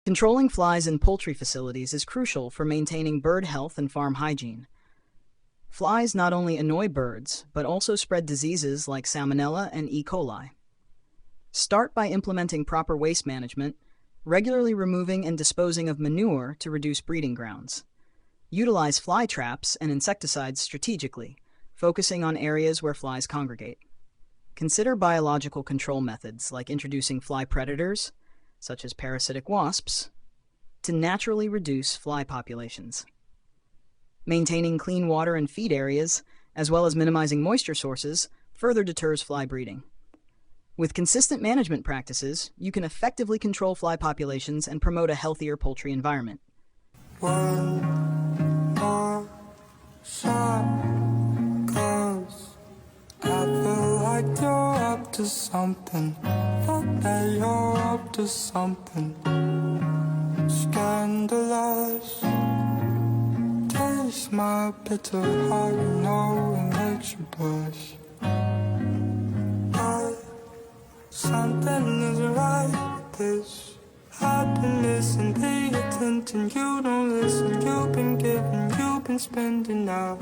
Controlling flies in poultry facilities is crucial for maintaining bird health and farm hygiene. Flies not only annoy birds, but also spread diseases like Salmonella and E. coli. Start by implementing proper waste management, regularly removing and disposing of manure to reduce breeding grounds. Utilize fly traps and insecticides strategically, focusing on areas where flies congregate. Consider biological control methods like introducing fly predators, such as parasitic wasps, to naturally reduce fly populations. Maintaining clean water and feed areas, as well as minimizing moisture sources, further deters fly breeding. With consistent management practices, you can effectively control fly populations and promote a healthier poultry environment. One more shot comes. I feel like you're up to something. Thought that you're up to something. Scandalous. Taste my bitter heart, you know it makes you blush. Something is right with this happiness and the attention. You don't listen, you've been giving, you've been spending now.